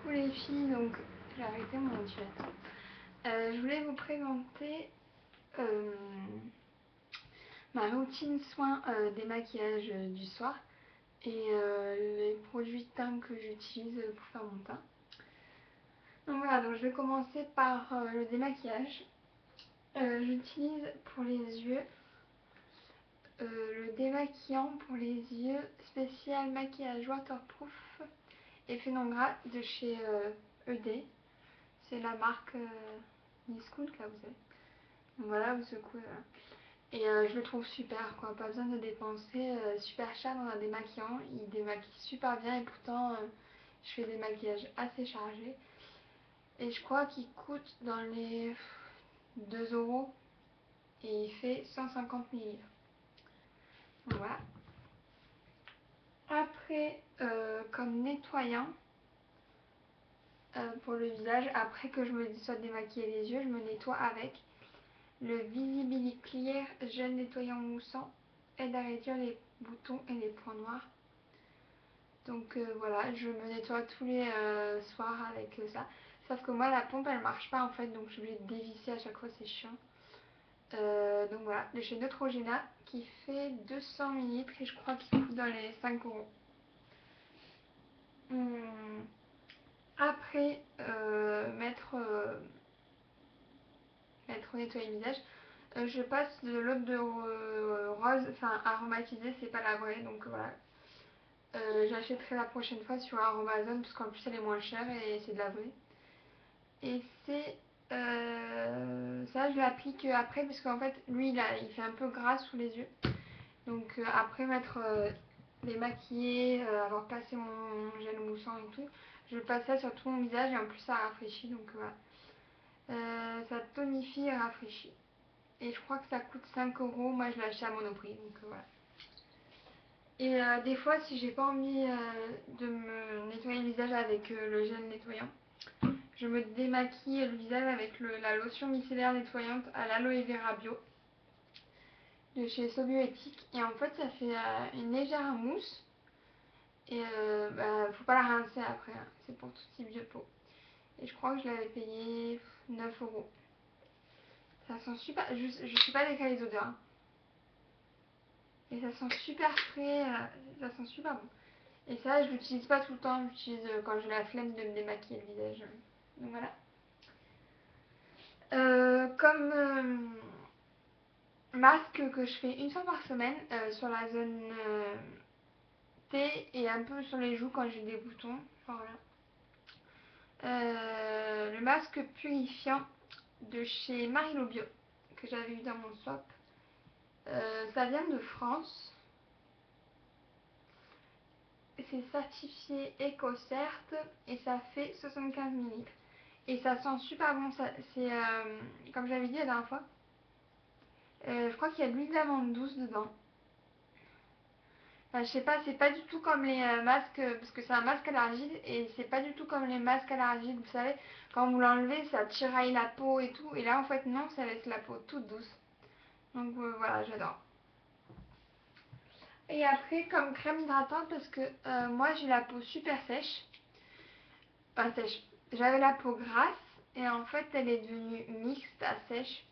Coucou les filles, donc j'ai arrêté mon ventilateur. Je voulais vous présenter euh, ma routine soin démaquillage du soir et les produits teint que j'utilise pour faire mon teint. Donc voilà, donc je vais commencer par le démaquillage. J'utilise pour les yeux le démaquillant pour les yeux spécial maquillage waterproof effet non gras de chez ED. C'est la marque Niskoon, là vous savez. Donc voilà, vous secouez. Voilà. Et je le trouve super, quoi. Pas besoin de dépenser super cher dans un démaquillant. Il démaquille super bien et pourtant je fais des maquillages assez chargés. Et je crois qu'il coûte dans les 2 euros et il fait 150 ml. Donc voilà. Après, comme nettoyant pour le visage, après que je me sois démaquillé les yeux, je me nettoie avec le Visibili Clear gel nettoyant moussant aide à réduire les boutons et les points noirs. Donc voilà, je me nettoie tous les soirs avec ça. Sauf que moi la pompe elle marche pas en fait, donc je suis obligée de dévisser à chaque fois, c'est chiant. Donc voilà, de chez Neutrogena qui fait 200 ml et je crois qu'il coûte dans les 5 euros. Après, mettre nettoyer le visage, je passe de l'eau de rose, enfin aromatisée, c'est pas la vraie, donc voilà. J'achèterai la prochaine fois sur Amazon parce qu'en plus elle est moins chère et c'est de la vraie. Et c'est ça, je l'applique après parce qu'en fait lui il fait un peu gras sous les yeux. Donc après m'être démaquillée, avoir passé mon gel moussant et tout, je passe ça sur tout mon visage et en plus ça rafraîchit, donc voilà. Ça tonifie et rafraîchit. Et je crois que ça coûte 5 euros. Moi, je l'ai acheté à Monoprix. Donc voilà. Et des fois, si j'ai pas envie de me nettoyer le visage avec le gel nettoyant, je me démaquille le visage avec la lotion micellaire nettoyante à l'aloe vera bio de chez Sobioéthique. Et en fait, ça fait une légère mousse. Et faut pas la rincer après. Hein. C'est pour tout type de peau. Et je crois que je l'avais payé 9 euros. Ça sent super. Je suis pas avec les odeurs. Hein. Et ça sent super frais, ça sent super bon. Et ça, je l'utilise pas tout le temps, j'utilise quand j'ai la flemme de me démaquiller le visage. Donc voilà. Comme masque que je fais une fois par semaine sur la zone T et un peu sur les joues quand j'ai des boutons. Enfin, voilà. Le masque purifiant de chez Marilo Bio que j'avais eu dans mon swap. Ça vient de France. C'est certifié EcoCert et ça fait 75 ml. Et ça sent super bon. C'est comme j'avais dit la dernière fois. Je crois qu'il y a de l'huile d'amande douce dedans. Enfin, je sais pas, c'est pas du tout comme les masques, parce que c'est un masque à l'argile et c'est pas du tout comme les masques à l'argile, vous savez, quand vous l'enlevez, ça tiraille la peau et tout. Et là, en fait, non, ça laisse la peau toute douce. Donc voilà, j'adore. Et après, comme crème hydratante, parce que moi j'ai la peau super sèche. Pas sèche. J'avais la peau grasse et en fait elle est devenue mixte à sèche.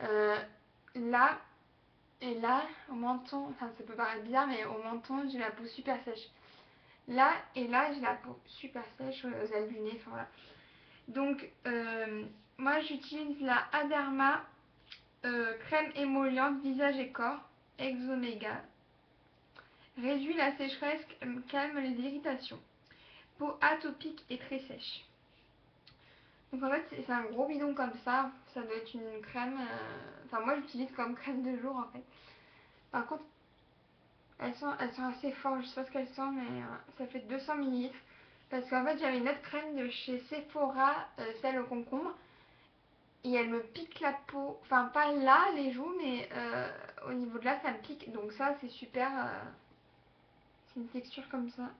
Euh, là et là, au menton, enfin ça peut paraître bizarre, mais au menton j'ai la peau super sèche. Là et là j'ai la peau super sèche aux ailes du nez, enfin voilà. Donc moi j'utilise la Aderma crème émolliente visage et corps, Exomega. Réduit la sécheresse, calme les irritations. Peau atopique et très sèche. Donc en fait c'est un gros bidon comme ça doit être une crème, enfin moi j'utilise comme crème de jour en fait. Par contre elles sont assez fortes, je sais pas ce qu'elles sont mais ça fait 200 ml. Parce qu'en fait j'avais une autre crème de chez Sephora, celle au concombre. Et elle me pique la peau, enfin pas là les joues mais au niveau de là ça me pique. Donc ça c'est super, c'est une texture comme ça.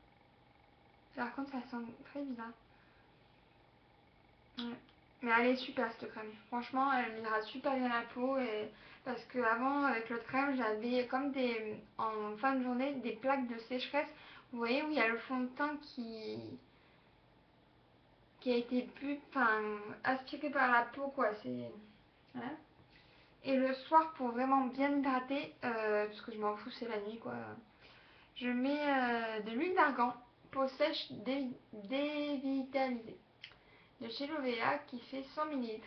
Par contre ça sent très bizarre. Ouais. Mais elle est super cette crème. Franchement, elle m'hydrate super bien la peau. Et... Parce qu'avant, avec l'autre crème, j'avais comme des, en fin de journée, des plaques de sécheresse. Vous voyez où il y a le fond de teint qui a été aspiré par la peau, quoi. C'est voilà. Et le soir, pour vraiment bien hydrater, parce que je m'en fous, c'est la nuit, quoi. Je mets de l'huile d'argan, peau sèche dévitalisée, de chez Lovea, qui fait 100 ml.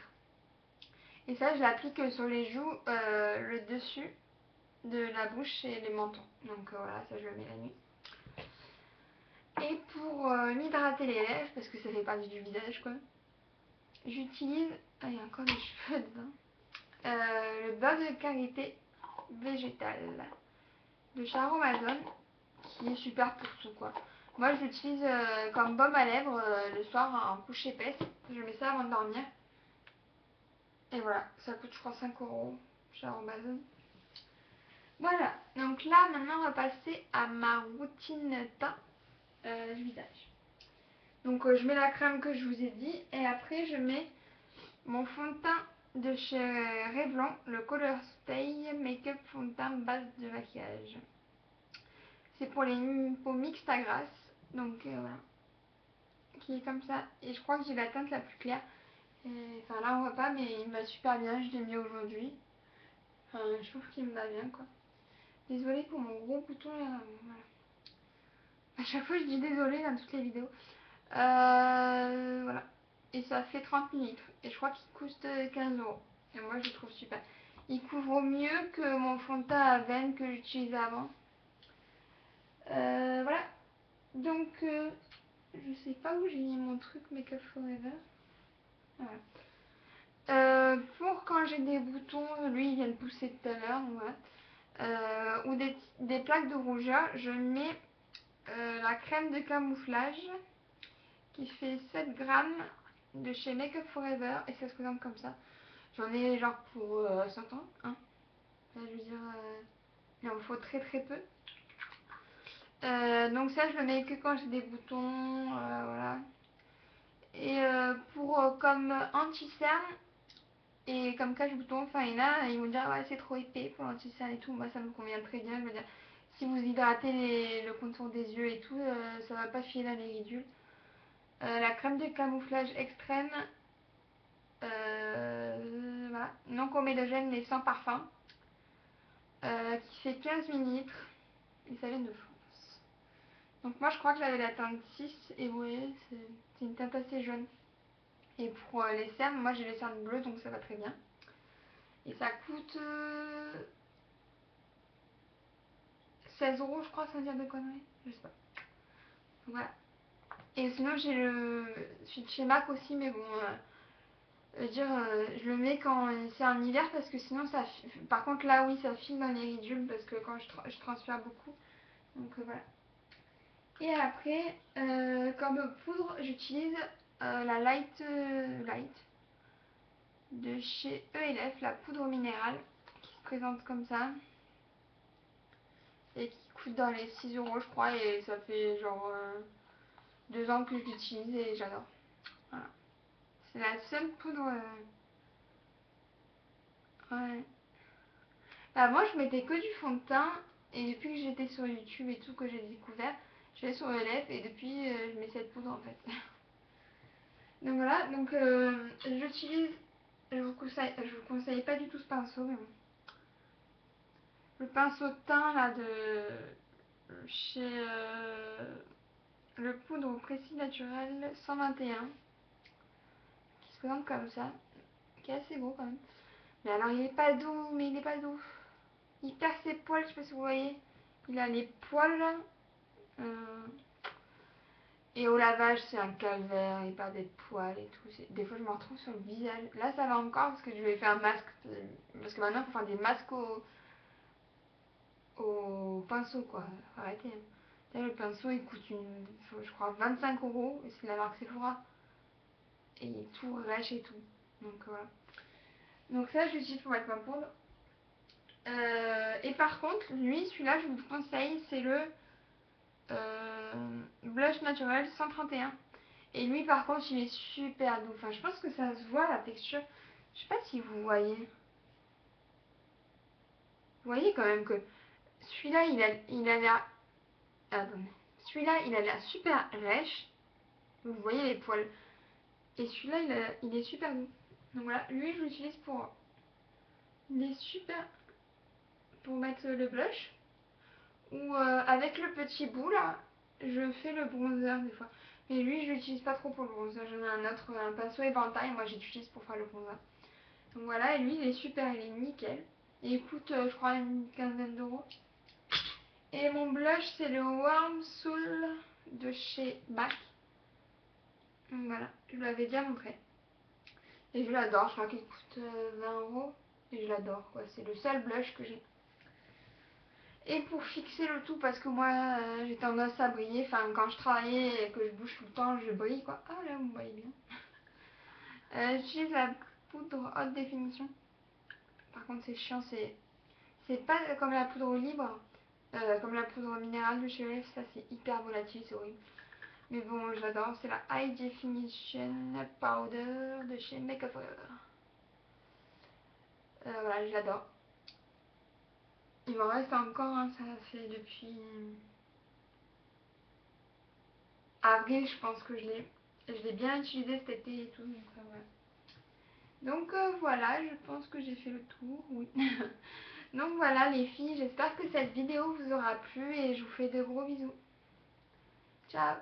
Et ça, je l'applique sur les joues, le dessus de la bouche et les mentons. Donc voilà, ça je le mets la nuit. Et pour m'hydrater les lèvres, parce que ça fait partie du visage, quoi, j'utilise, ah, il y a encore des cheveux dedans, le beurre de karité végétal de chez Aromazone, qui est super pour tout, quoi. Moi, je l'utilise comme baume à lèvres le soir en couche épaisse. Je mets ça avant de dormir. Et voilà, ça coûte je crois 5 € chez Aromazone. Voilà, donc là maintenant on va passer à ma routine teint du visage. Donc je mets la crème que je vous ai dit et après je mets mon fond de teint de chez Revlon, le Color Stay Make-up fond de teint base de maquillage. C'est pour les peaux mixtes à grasse, donc voilà, qui est comme ça. Et je crois que j'ai la teinte la plus claire. Enfin là on voit pas mais il me va super bien, je l'ai mis aujourd'hui. Enfin je trouve qu'il me va bien quoi. Désolée pour mon gros bouton là, voilà. À chaque fois je dis désolée dans toutes les vidéos. Voilà. Et ça fait 30 ml. Et je crois qu'il coûte 15 €. Et moi je le trouve super. Il couvre mieux que mon fond de teint à veine que j'utilisais avant. Voilà. Donc je sais pas où j'ai mis mon truc Make Up Forever. Voilà. Pour quand j'ai des boutons, lui il vient de pousser tout à l'heure. Voilà. Ou des plaques de rougeur, je mets la crème de camouflage qui fait 7 grammes de chez Make Up Forever et ça se présente comme ça. J'en ai genre pour 100 ans, hein. Enfin, je veux dire, il en faut très très peu. Donc ça je le mets que quand j'ai des boutons, voilà. Et pour comme anti-cerne et comme cache-bouton, enfin il y en a, ils vont dire ouais c'est trop épais pour l'anti-cerne et tout. Moi ça me convient très bien, je veux dire. Si vous hydratez le contour des yeux et tout, ça va pas filer les ridules. La crème de camouflage extrême, voilà, non comédogène mais sans parfum, qui fait 15 ml et ça vient de France. Donc moi je crois que j'avais la teinte 6 et vous voyez c'est une teinte assez jaune. Et pour les cernes, moi j'ai les cernes bleues donc ça va très bien. Et ça coûte 16 € je crois, sans dire de conneries, je sais pas. Donc, voilà. Et sinon j'ai celui de chez MAC aussi mais bon... je le mets quand c'est en hiver parce que sinon ça... Par contre là oui ça file dans les ridules parce que quand je transpire beaucoup. Donc voilà. Et après comme poudre j'utilise la Light de chez ELF, la poudre minérale qui se présente comme ça. Et qui coûte dans les 6 € je crois et ça fait genre 2 ans que je l'utilise et j'adore. Voilà. C'est la seule poudre... ouais. Bah, moi je mettais que du fond de teint et depuis que j'étais sur YouTube et tout que j'ai découvert, je vais sur ELF et depuis je mets cette poudre en fait. Donc voilà, donc j'utilise, je vous conseille pas du tout ce pinceau mais bon. Le pinceau de teint là de chez le poudre précis naturel 121 qui se présente comme ça, qui est assez beau quand même. Mais alors il est pas doux, mais il est pas doux. Il perd ses poils, je sais pas si vous voyez. Il a les poils là. Et au lavage, c'est un calvaire, il perd des poils et tout. Des fois, je me retrouve sur le visage. Là, ça va encore parce que je vais faire un masque. Parce que maintenant, il faut faire des masques au pinceau, quoi. Arrêtez. Là, le pinceau, il coûte je crois 25 € et c'est de la marque Sephora. Et il est tout rêche et tout. Donc voilà. Donc ça, je l'utilise pour mettre ma poudre. Et par contre, lui, celui-là, je vous le conseille, c'est le blush naturel 131. Et lui, par contre, il est super doux. Enfin, je pense que ça se voit la texture. Je sais pas si vous voyez. Vous voyez quand même que celui-là, il a l'air. Attendez. Celui-là, il a l'air super rêche. Vous voyez les poils. Et celui-là, il est super doux. Donc voilà, lui, je l'utilise pour... Il est super pour mettre le blush. Ou avec le petit bout, là, je fais le bronzer des fois. Mais lui, je l'utilise pas trop pour le bronzer. J'en ai un autre, un pinceau éventail. Moi, j'utilise pour faire le bronzer. Donc voilà, et lui, il est super, il est nickel. Il coûte, je crois, une quinzaine d'euros. Et mon blush, c'est le Warm Soul de chez MAC. Donc voilà, je vous l'avais déjà montré. Et je l'adore, je crois qu'il coûte 20 euros. Et je l'adore, quoi. C'est le seul blush que j'ai. Et pour fixer le tout, parce que moi j'ai tendance à briller, enfin quand je travaillais et que je bouge tout le temps, je brille quoi. Ah là, vous me voyez bien. J'utilise la poudre haute définition. Par contre, c'est chiant, c'est pas comme la poudre libre, comme la poudre minérale de chez Elf, ça c'est hyper volatile, c'est horrible. Mais bon, j'adore, c'est la High Definition Powder de chez Make Up Forever. Voilà, je l'adore. Il m'en reste encore, hein, ça fait depuis avril, je pense que je l'ai bien utilisé cet été et tout. Donc voilà, je pense que j'ai fait le tour, oui. Donc voilà les filles, j'espère que cette vidéo vous aura plu et je vous fais de gros bisous. Ciao!